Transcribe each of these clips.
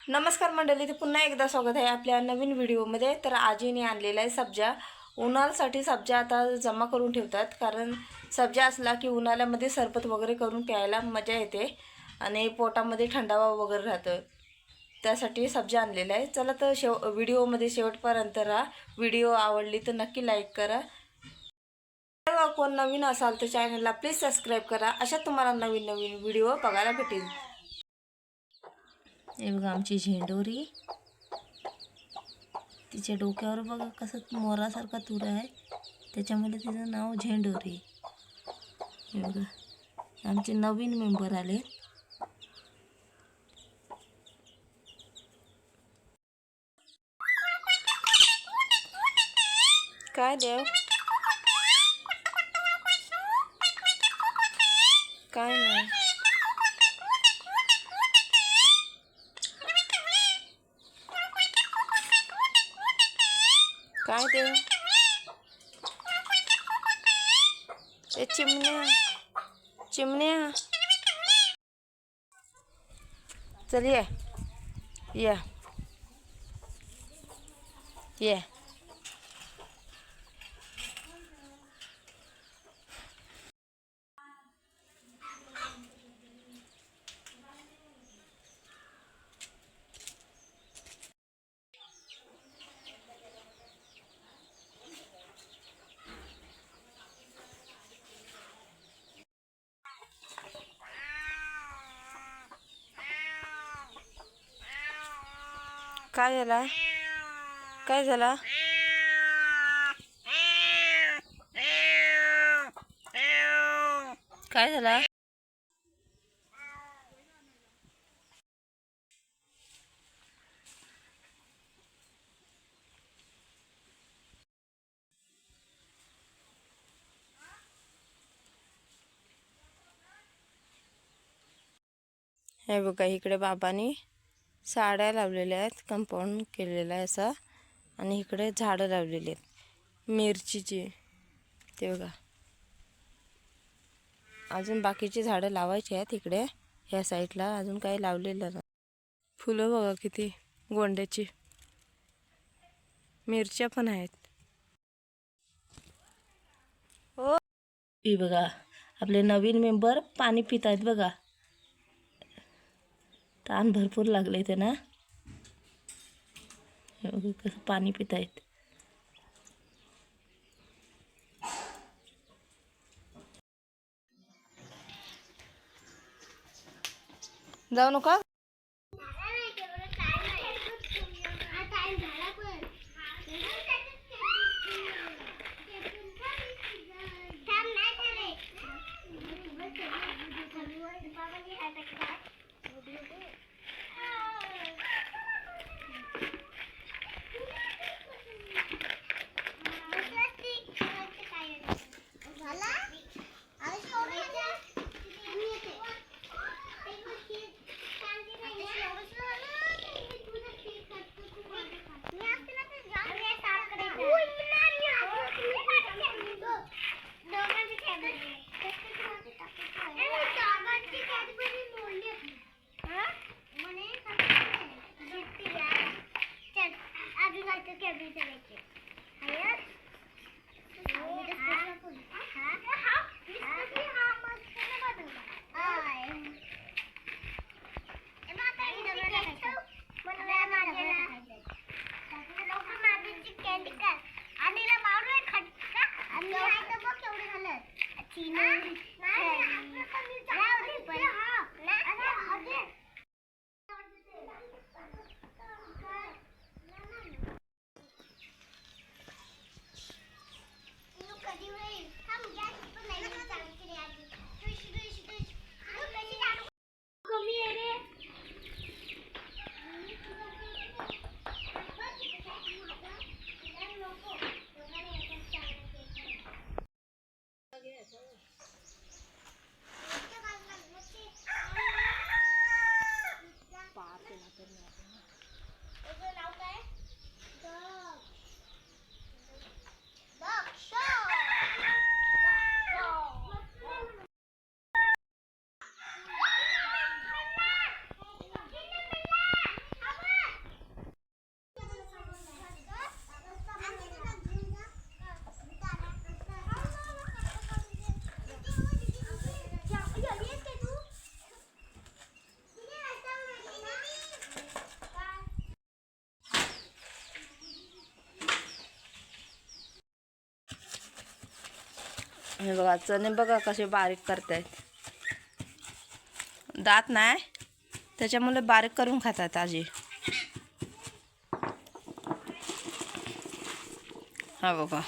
नमस्कार मंडळी, ते पुन्हा एकदा स्वागत आहे आपल्या नवीन व्हिडिओमध्ये। तर आजीने आणलेला आहे सब्जा। उन्हाळ्यासाठी सब्जा आता जमा करून ठेवतात, कारण सब्जा असला की उन्हाळ्यामध्ये सरबत वगैरे करून प्यायला मजा येते आणि पोटामध्ये थंडावा वगैरे राहतं, त्यासाठी सब्जा आणलेला आहे। चला तर व्हिडिओमध्ये शेवटपर्यंत राहा। व्हिडिओ आवडली तर नक्की लाईक करा। कोण नवीन असाल तर चॅनलला प्लीज सबस्क्राईब करा, अशा तुम्हाला नवीन नवीन व्हिडिओ बघायला भेटेल। हे बघा आमची झेंडोरी, तिच्या डोक्यावर बघा कसं मोरासारखा तुरा आहे, त्याच्यामुळे तिचं नाव झेंडोरी। हे बघा आमचे नवीन मेंबर आले। काय देव, काय नाही, काय देव, ए चिमण्या चिमण्या, चल ये ये ये। काय झाला, काय झाला, काय झाला? हे बघा इकडे बाबांनी साड्या लावलेल्या आहेत, कंपाऊंड केलेला आहे असा, आणि इकडे झाडं लावलेली आहेत मिरचीची। ते बघा अजून बाकीची झाडं लावायची आहेत इकडे, ह्या साईडला अजून काही लावलेलं नाही। फुलं बघा किती गोंड्याची, मिरच्या पण आहेत। हो ही बघा आपले नवीन मेंबर पाणी पित आहेत बघा, ताण भरपूर लागले ते ना, कसं पाणी पित आहेत। जाऊ नका, हे बघा चणे बघा कसे बारीक करतायत. दात नाही त्याच्यामुळे बारीक करून खातात आजी. हा बघा.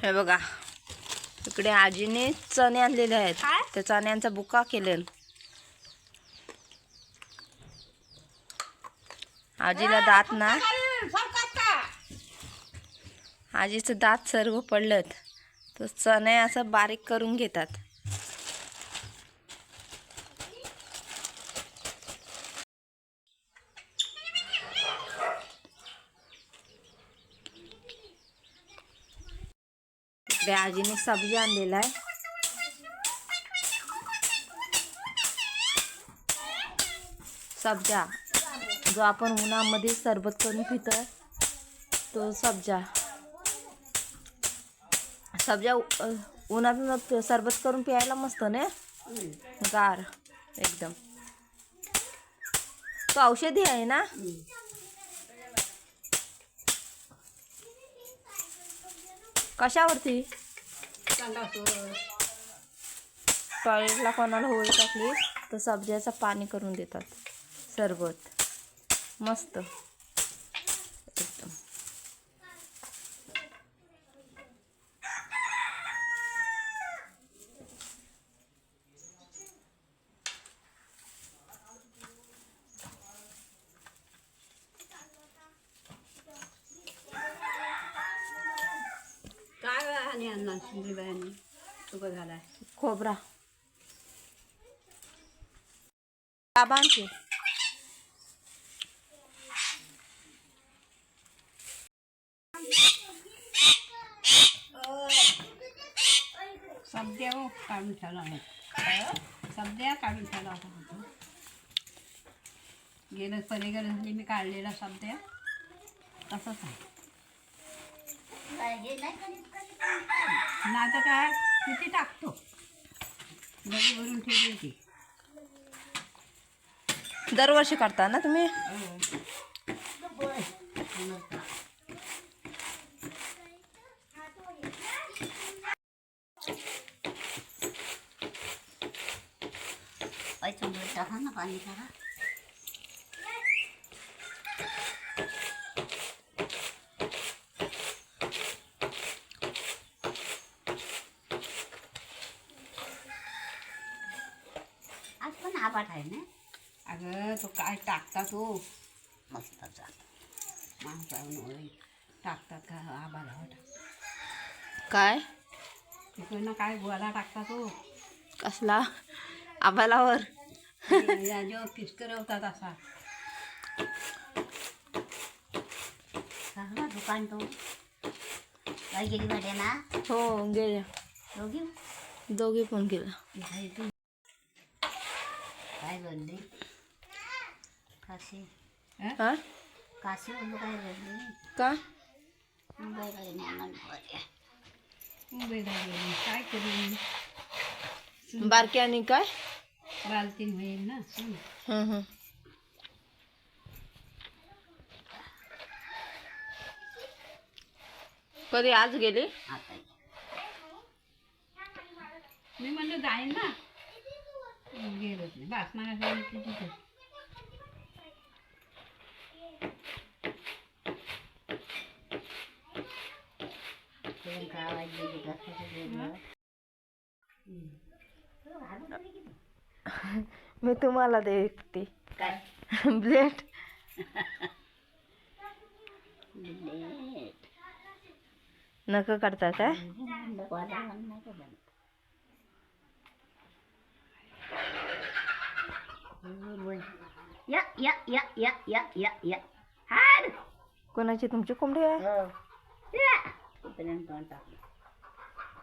हे बघा इकडे आजीने चणे आणलेले आहेत. त्या चण्यांचा बुका केले. आजीला दात ना, आजीचं दात सर्व पडलेत. तर चणे असं बारीक करून घेतात. इकडे आजीने सब्जी आणलेला आहे. सब्जा जो आपण उन्हामध्ये सरबत करून पितो तो सब्जा. सब्जा उन्हातून सरबत करून प्यायला मस्त ना, गार एकदम. तो औषधी आहे ना. कशावरती टॉयलेटला कोणाला होळी टाकली तर सब्जाचं पाणी करून देतात सरबत. मस्त एकदम. काय आणि अन्ना शिंदे तुका झालाय खोबरा बाबांचे. सब्द्या काढून ठेवला आहे. सब्द्या काढून ठेवला होता. गेलं पलीकडे झाली मी काढलेला सब्द्या तसंच आहे. ना तर काय किती टाकतो बरी भरून ठेवली होती. दरवर्षी करता ना तुम्ही. टाका ना पाणी टाका. आज पण आबाट आहे ना. अगं तो काय टाकता तो मस्त माणसावर टाकतात का आबाला काय तिकडनं काय गोळा टाकता तो कसला आबालावर. जो फिसकरवतात असा दुकान तो काय गेली भाड्या ना. हो गेल्या दोघी पण गेला. काय बोलले काशी हा काशी बोललो काय बोलले का मुंबईला गेली काय करू. बारकी आणि काय बालतीन होईल ना. कधी आज गेली. आता मी म्हणलं जाईन ना. गेलोच नाही बस मला तिथे. मी तुम्हाला देखते काय ब्लेड. नका करता काय. या या या या या या या हाड कोणाची तुमची कोंबडी आहे. कुत्र्याने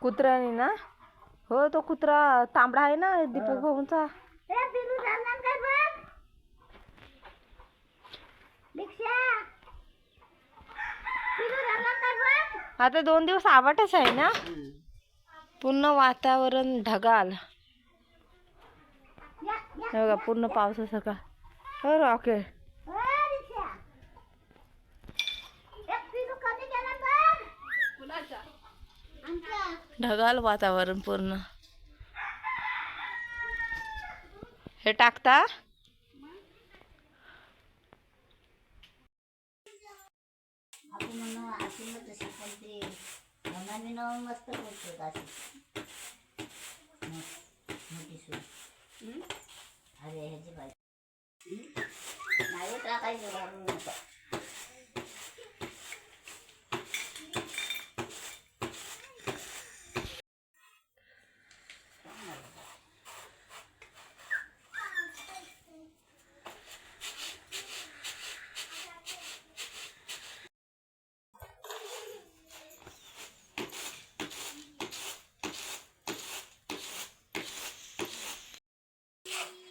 कुत्र्याने ना. हो तो कुत्रा तांबडा आहे ना दीपक भाऊंचा. आता 2 दिवस आवाटच आहे ना. पूर्ण वातावरण ढगाळ. हे बघा पूर्ण पावसासारखा. हो ओके. ढगाळ वातावरण पूर्ण. हे टाकता आपण म्हणून अशी मग तशी पण ते मनाने नाव मस्त बोलतो अशी मोठी सून. अरे ह्याची बाई नाही टाकायचं घालून नका.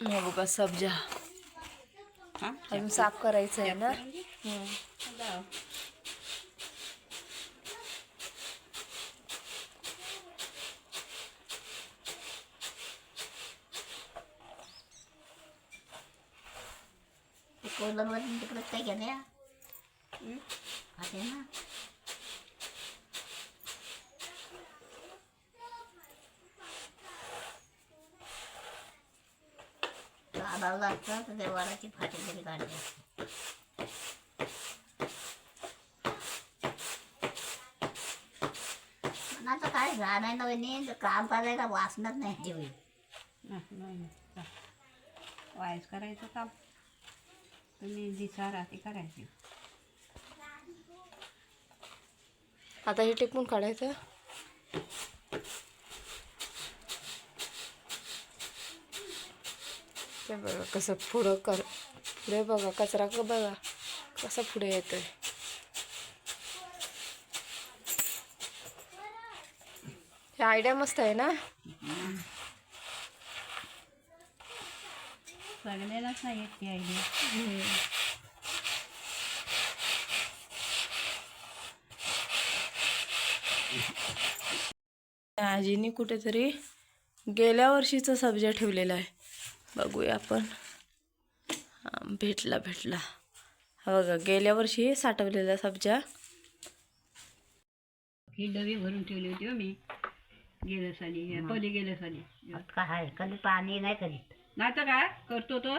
हे बघा सब्जा अजून साफ करायचं आहे ना. कोलरवर तिकडे काय गेल्या खाते ना. लावला असतं तर त्या वाराची फाटी तरी काढली असते. पण आता काय झालं नवीन काम करायला वाचणार नाही जीव. वायस करायचं काम तुम्ही दिसा राहते करायची. आता हे टिपून काढायचं. ते बघा कसं पुढे बघा कचरा बघा कसा पुढे येतोय. हे आयडिया मस्त आहे ना. सगळ्यालाच नाही येत ती आयडिया. आजीने कुठेतरी गेल्या वर्षीचा सब्जा ठेवलेला आहे. बघूया आपण. भेटला हा बघा गेल्या वर्षी साठवलेला सब्जा. ही डबी भरून ठेवली होती हो मी गेल्या साली पली गेल्या साली. काय कधी पाणी नाही करीत. नाही तर काय करतो तो.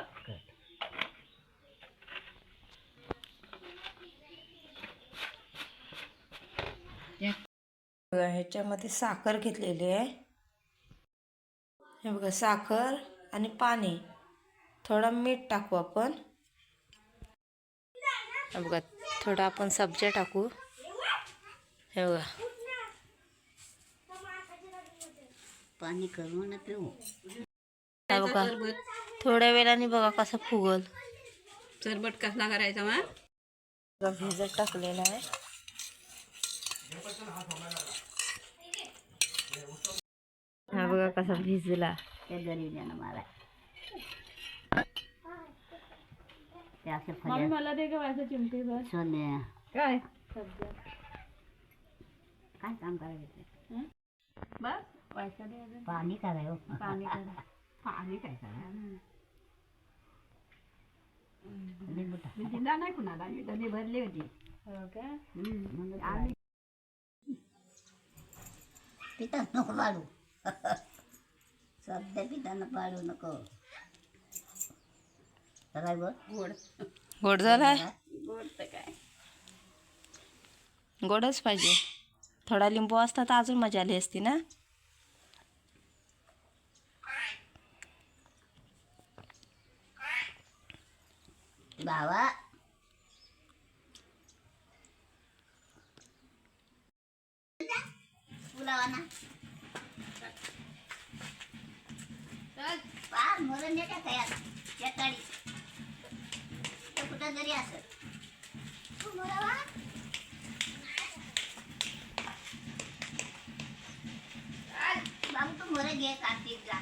बघा ह्याच्यामध्ये साखर घेतलेली आहे. हे बघा साखर आणि पाणी थोडा मीठ टाकू आपण. हे बघा थोडा आपण सब्जा टाकू. हे बघा पाणी करून पिऊ. हे बघा थोड्या वेळाने बघा कसं फुगल. सरबट कसला करायचा मग भिजत टाकलेला आहे. हा बघा कसा भिजला. त्या गरीबल्यानं मला ते असे मम्मी मला दे गव्हाचं चिमटीभर. सोन्या काय काय काम करायचं. बस पैसा दे अजून. पाणी करायचं. पाणी करा. पाणी काय करा. मी दिला नाही कुणाला. मी डबी भरली होती. हो का. आम्ही पिता नको पाडू. सध्या पिताना पाडू नको. काय बघ गोड गोड झालाय. गोड तर काय गोडच पाहिजे. थोडा लिंबू असता तर अजून मजा आली असती ना. बाबा बोलावा ना. पार मरण येत्या तयार सकाळी कुठं जरी असत बाबू तू मरण घे कार्तिक जा.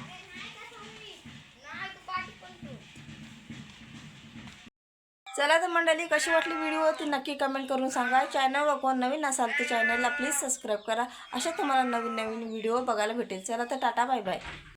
चला तर मंडळी कशी वाटली व्हिडिओ ती नक्की कमेंट करून सांगा. चॅनलवर कोण नवीन असाल तर चॅनलला प्लीज सबस्क्राईब करा. अशा तुम्हाला नवीन नवीन व्हिडिओ बघायला भेटेल. चला तर टाटा बाय बाय.